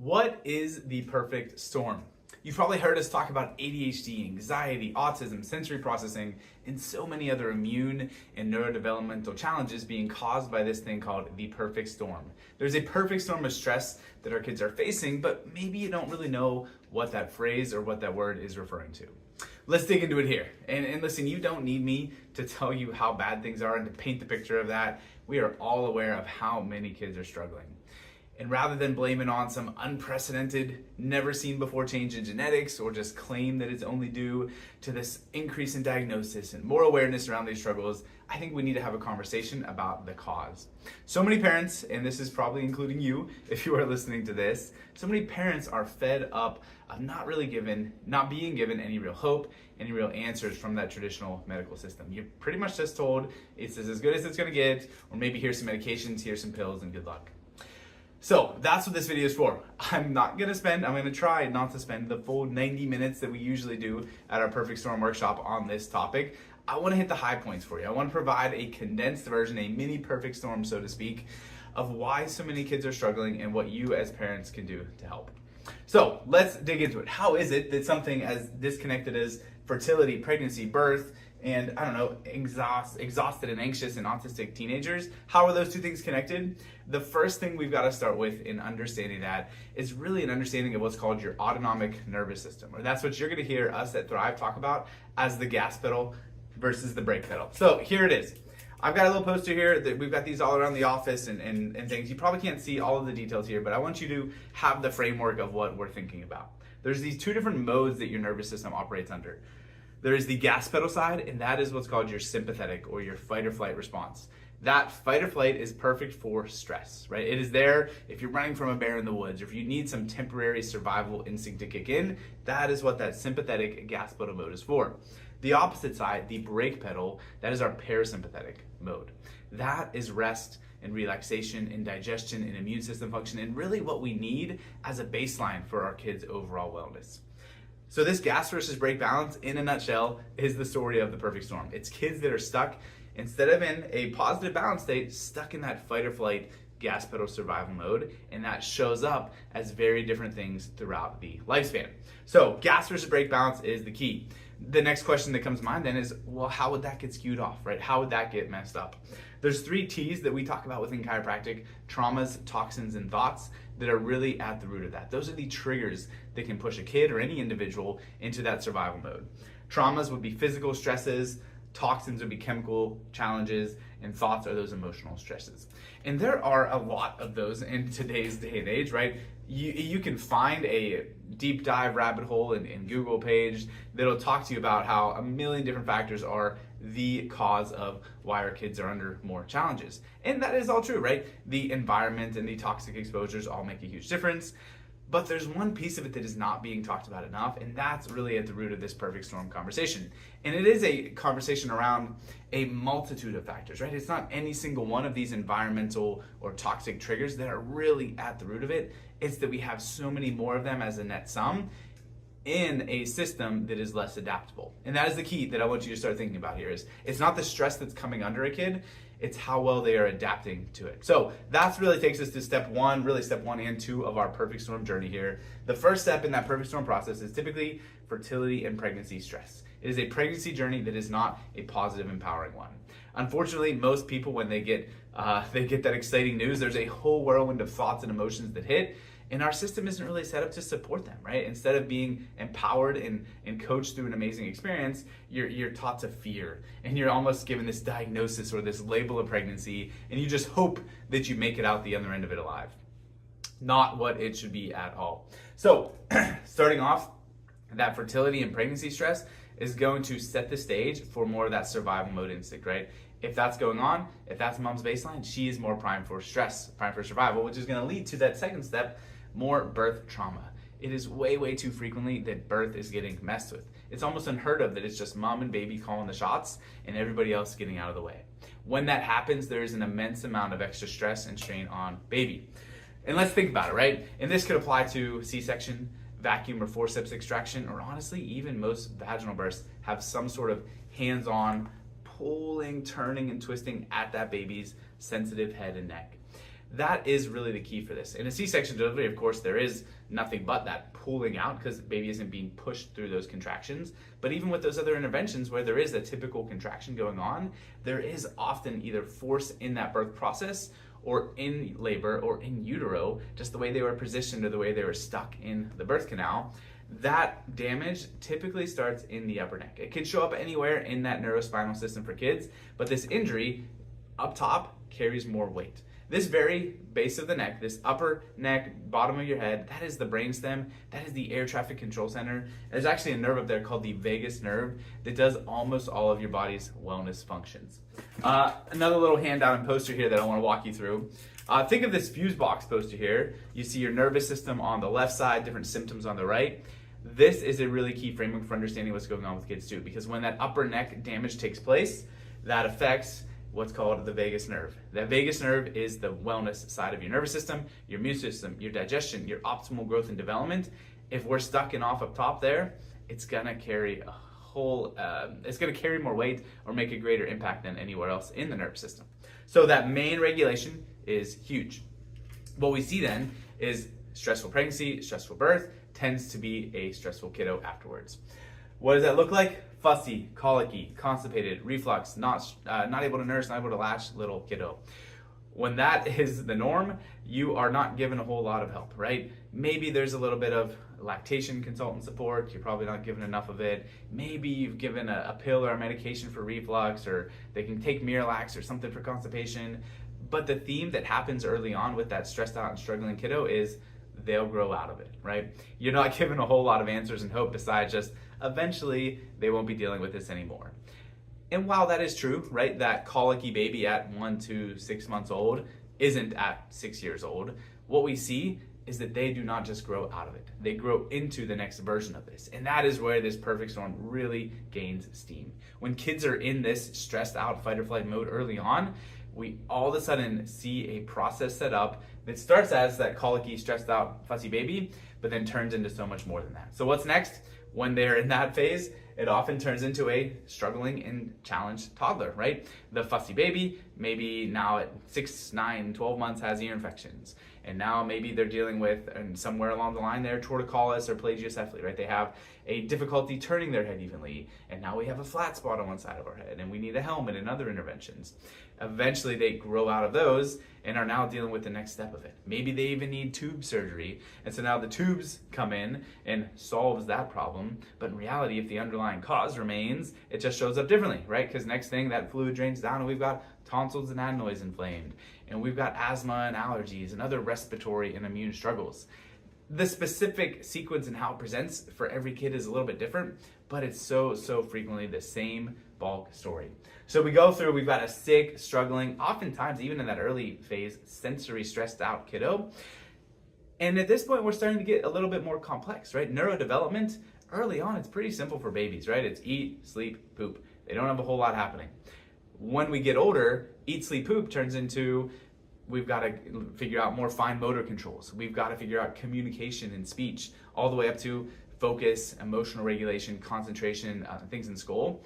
What is the perfect storm? You've probably heard us talk about ADHD, anxiety, autism, sensory processing, and so many other immune and neurodevelopmental challenges being caused by this thing called the perfect storm. There's a perfect storm of stress that our kids are facing, but maybe you don't really know what that phrase or what that word is referring to. Let's dig into it here. And listen, you don't need me to tell you how bad things are and to paint the picture of that. We are all aware of how many kids are struggling. And rather than blame it on some unprecedented, never seen before change in genetics or just claim that it's only due to this increase in diagnosis and more awareness around these struggles, I think we need to have a conversation about the cause. So many parents, and this is probably including you if you are listening to this, so many parents are fed up of not being given any real hope, any real answers from that traditional medical system. You're pretty much just told it's as good as it's gonna get, or maybe here's some medications, here's some pills, and good luck. So that's what this video is for. I'm gonna try not to spend the full 90 minutes that we usually do at our Perfect Storm workshop on this topic. I wanna hit the high points for you. I wanna provide a condensed version, a mini perfect storm, so to speak, of why so many kids are struggling and what you as parents can do to help. So let's dig into it. How is it that something as disconnected as fertility, pregnancy, birth, and exhausted and anxious and autistic teenagers, how are those two things connected? The first thing we've got to start with in understanding that is really an understanding of what's called your autonomic nervous system, or that's what you're going to hear us at Thrive talk about as the gas pedal versus the brake pedal. So here it is. I've got a little poster here that we've got these all around the office and things. You probably can't see all of the details here, but I want you to have the framework of what we're thinking about. There's these two different modes that your nervous system operates under. There is the gas pedal side, and that is what's called your sympathetic or your fight or flight response. That fight or flight is perfect for stress, right? It is there if you're running from a bear in the woods, or if you need some temporary survival instinct to kick in. That is what that sympathetic gas pedal mode is for. The opposite side, the brake pedal, that is our parasympathetic mode. That is rest and relaxation and digestion and immune system function, and really what we need as a baseline for our kids' overall wellness. So this gas versus brake balance, in a nutshell, is the story of the perfect storm. It's kids that are stuck, instead of in a positive balance state, stuck in that fight or flight gas pedal survival mode, and that shows up as very different things throughout the lifespan. So gas versus brake balance is the key. The next question that comes to mind then is, well, how would that get skewed off, right? How would that get messed up? There's 3 T's that we talk about within chiropractic: traumas, toxins, and thoughts, that are really at the root of that. Those are the triggers that can push a kid or any individual into that survival mode. Traumas would be physical stresses, toxins would be chemical challenges, and thoughts are those emotional stresses. And there are a lot of those in today's day and age, right? You can find a deep dive rabbit hole in Google page that'll talk to you about how a million different factors are the cause of why our kids are under more challenges. And that is all true, right? The environment and the toxic exposures all make a huge difference. But there's one piece of it that is not being talked about enough, and that's really at the root of this perfect storm conversation. And it is a conversation around a multitude of factors, right? It's not any single one of these environmental or toxic triggers that are really at the root of it. It's that we have so many more of them as a net sum in a system that is less adaptable. And that is the key that I want you to start thinking about here. Is it's not the stress that's coming under a kid, it's how well they are adapting to it. So that's really takes us to step 1 and 2 of our perfect storm journey here. The first step in that perfect storm process is typically fertility and pregnancy stress. It is a pregnancy journey that is not a positive, empowering one. Unfortunately, most people, when they get that exciting news, there's a whole whirlwind of thoughts and emotions that hit, and our system isn't really set up to support them, right? Instead of being empowered and coached through an amazing experience, you're taught to fear, and you're almost given this diagnosis or this label of pregnancy, and you just hope that you make it out the other end of it alive. Not what it should be at all. So, starting off, that fertility and pregnancy stress is going to set the stage for more of that survival mode instinct, right? If that's going on, if that's mom's baseline, she is more primed for stress, primed for survival, which is going to lead to that second step, more birth trauma. It is way, way too frequently that birth is getting messed with. It's almost unheard of that it's just mom and baby calling the shots and everybody else getting out of the way. When that happens, there is an immense amount of extra stress and strain on baby. And let's think about it, right? And this could apply to C-section, vacuum or forceps extraction, or honestly, even most vaginal births have some sort of hands-on pulling, turning, and twisting at that baby's sensitive head and neck. That is really the key for this. In a C-section delivery, of course, there is nothing but that pulling out because the baby isn't being pushed through those contractions. But even with those other interventions where there is a typical contraction going on, there is often either force in that birth process or in labor or in utero, just the way they were positioned or the way they were stuck in the birth canal. That damage typically starts in the upper neck. It can show up anywhere in that neurospinal system for kids, but this injury up top carries more weight. This very base of the neck, this upper neck, bottom of your head, that is the brainstem, that is the air traffic control center. There's actually a nerve up there called the vagus nerve that does almost all of your body's wellness functions. Another little handout and poster here that I want to walk you through. Think of this fuse box poster here. You see your nervous system on the left side, different symptoms on the right. This is a really key framework for understanding what's going on with kids too, because when that upper neck damage takes place, that affects what's called the vagus nerve. That vagus nerve is the wellness side of your nervous system, your immune system, your digestion, your optimal growth and development. If we're stuck in off up top there, it's gonna carry a whole, it's gonna carry more weight or make a greater impact than anywhere else in the nervous system. So that main regulation is huge. What we see then is stressful pregnancy, stressful birth, tends to be a stressful kiddo afterwards. What does that look like? Fussy, colicky, constipated, reflux, not able to nurse, not able to latch little kiddo. When that is the norm, you are not given a whole lot of help, right? Maybe there's a little bit of lactation consultant support. You're probably not given enough of it. Maybe you've given a pill or a medication for reflux, or they can take Miralax or something for constipation. But the theme that happens early on with that stressed out and struggling kiddo is they'll grow out of it, right? You're not given a whole lot of answers and hope besides just eventually they won't be dealing with this anymore. And while that is true, right, that colicky baby at 1 to 6 months old isn't at 6 years old, what we see is that they do not just grow out of it. They grow into the next version of this. And that is where this perfect storm really gains steam. When kids are in this stressed out fight or flight mode early on, we all of a sudden see a process set up that starts as that colicky, stressed out, fussy baby, but then turns into so much more than that. So what's next? When they're in that phase, it often turns into a struggling and challenged toddler, right? The fussy baby, maybe now at 6, 9, 12 months has ear infections. And now maybe they're dealing with, and somewhere along the line there, torticollis or plagiocephaly, right? They have a difficulty turning their head evenly. And now we have a flat spot on one side of our head and we need a helmet and other interventions. Eventually they grow out of those and are now dealing with the next step of it. Maybe they even need tube surgery. And so now the tubes come in and solves that problem. But in reality, if the underlying cause remains, it just shows up differently, right? Because next thing that fluid drains down and we've got tonsils and adenoids inflamed. And we've got asthma and allergies and other respiratory and immune struggles. The specific sequence and how it presents for every kid is a little bit different, but it's so frequently the same bulk story. So we go through, we've got a sick, struggling, oftentimes even in that early phase, sensory stressed out kiddo. And at this point, we're starting to get a little bit more complex, right? Neurodevelopment, early on, it's pretty simple for babies, right? It's eat, sleep, poop. They don't have a whole lot happening. When we get older, eat, sleep, poop turns into we've got to figure out more fine motor controls. We've got to figure out communication and speech, all the way up to focus, emotional regulation, concentration, things in school.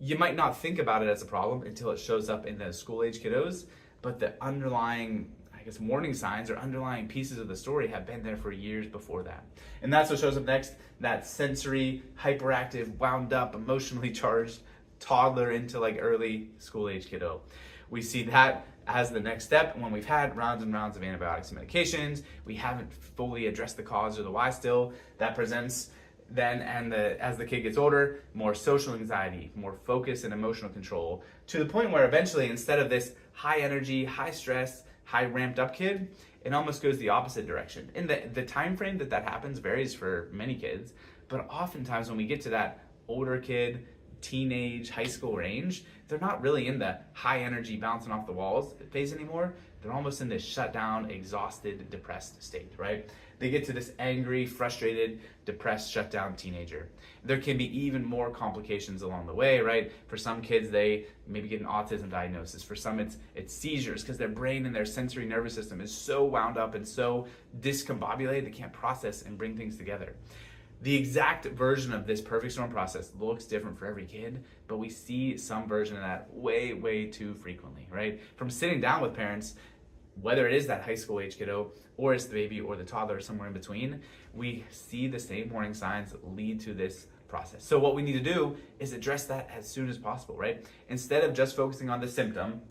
You might not think about it as a problem until it shows up in the school-age kiddos, but the underlying, I guess, warning signs or underlying pieces of the story have been there for years before that. And that's what shows up next, that sensory, hyperactive, wound up, emotionally charged toddler into like early school-age kiddo. We see that as the next step when we've had rounds and rounds of antibiotics and medications. We haven't fully addressed the cause or the why still. That presents then, and as the kid gets older, more social anxiety, more focus and emotional control, to the point where eventually, instead of this high energy, high stress, high ramped up kid, it almost goes the opposite direction. And the time frame that happens varies for many kids, but oftentimes when we get to that older kid, teenage, high school range, they're not really in the high energy bouncing off the walls phase anymore. They're almost in this shut down, exhausted, depressed state, right? They get to this angry, frustrated, depressed, shut down teenager. There can be even more complications along the way, right? For some kids, they maybe get an autism diagnosis. For some, it's seizures because their brain and their sensory nervous system is so wound up and so discombobulated they can't process and bring things together. The exact version of this perfect storm process looks different for every kid, but we see some version of that way too frequently, right? From sitting down with parents, whether it is that high school age kiddo or it's the baby or the toddler, somewhere in between, we see the same warning signs lead to this process. So what we need to do is address that as soon as possible, right? Instead of just focusing on the symptom,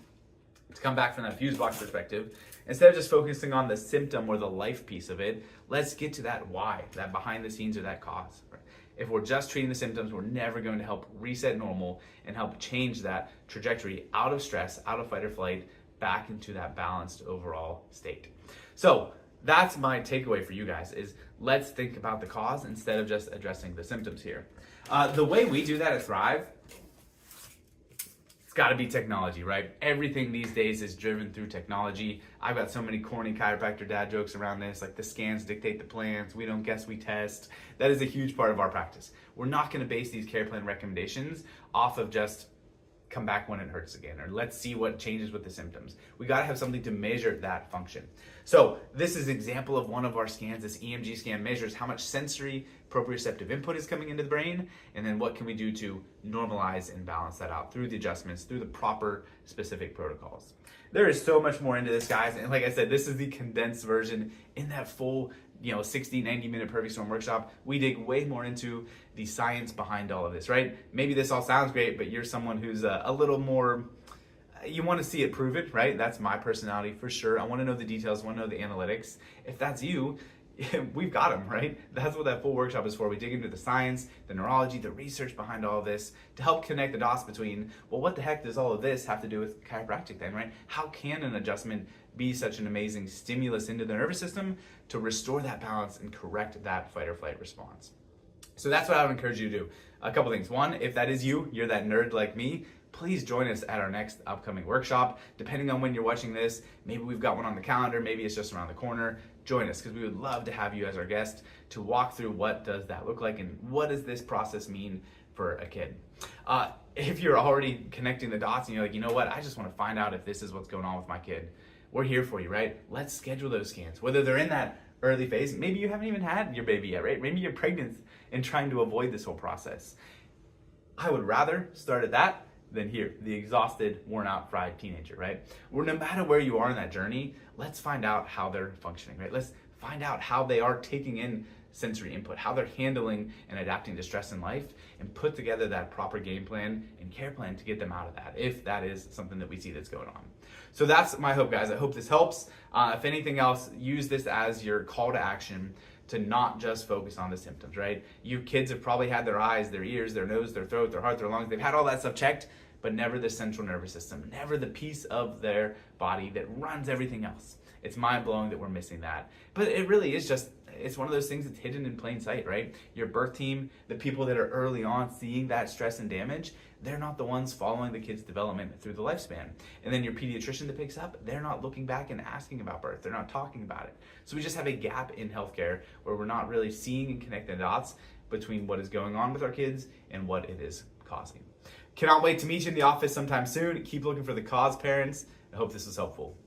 to come back from that fuse box perspective, instead of just focusing on the symptom or the life piece of it, let's get to that why, that behind the scenes or that cause. Right? If we're just treating the symptoms, we're never going to help reset normal and help change that trajectory out of stress, out of fight or flight, back into that balanced overall state. So that's my takeaway for you guys, is let's think about the cause instead of just addressing the symptoms here. The way we do that at Thrive, it's got to be technology, right? Everything these days is driven through technology. I've got so many corny chiropractor dad jokes around this, like the scans dictate the plans, we don't guess, we test. That is a huge part of our practice. We're not going to base these care plan recommendations off of just come back when it hurts again, or let's see what changes with the symptoms. We got to have something to measure that function. So this is an example of one of our scans. This EMG scan measures how much sensory proprioceptive input is coming into the brain, and then what can we do to normalize and balance that out through the adjustments, through the proper specific protocols. There is so much more into this, guys, and like I said, this is the condensed version. In that full 60, 90-minute Perfect Storm workshop, we dig way more into the science behind all of this, right? Maybe this all sounds great, but you're someone who's a little more, you want to see it proven, right? That's my personality for sure. I want to know the details, want to know the analytics. If that's you, we've got them, right? That's what that full workshop is for. We dig into the science, the neurology, the research behind all of this to help connect the dots between, well, what the heck does all of this have to do with chiropractic then, right? How can an adjustment be such an amazing stimulus into the nervous system to restore that balance and correct that fight or flight response? So that's what I would encourage you to do. A couple things. One, if that is you, you're that nerd like me, please join us at our next upcoming workshop. Depending on when you're watching this, maybe we've got one on the calendar, maybe it's just around the corner. Join us, because we would love to have you as our guest to walk through what does that look like and what does this process mean for a kid. If you're already connecting the dots and you're like, you know what, I just want to find out if this is what's going on with my kid, we're here for you, right? Let's schedule those scans. Whether they're in that early phase, maybe you haven't even had your baby yet, right? Maybe you're pregnant and trying to avoid this whole process. I would rather start at that than here, the exhausted, worn out, fried teenager, right? Well, no matter where you are in that journey, let's find out how they're functioning, right? Let's find out how they are taking in sensory input, how they're handling and adapting to stress in life, and put together that proper game plan and care plan to get them out of that, if that is something that we see that's going on. So that's my hope, guys. I hope this helps. If anything else, use this as your call to action to not just focus on the symptoms, right? You kids have probably had their eyes, their ears, their nose, their throat, their heart, their lungs. They've had all that stuff checked, but never the central nervous system, never the piece of their body that runs everything else. It's mind-blowing that we're missing that. But it really is just, it's one of those things that's hidden in plain sight, right? Your birth team, the people that are early on seeing that stress and damage, they're not the ones following the kid's development through the lifespan. And then your pediatrician that picks up, they're not looking back and asking about birth. They're not talking about it. So we just have a gap in healthcare where we're not really seeing and connecting the dots between what is going on with our kids and what it is causing. Cannot wait to meet you in the office sometime soon. Keep looking for the cause, parents. I hope this was helpful.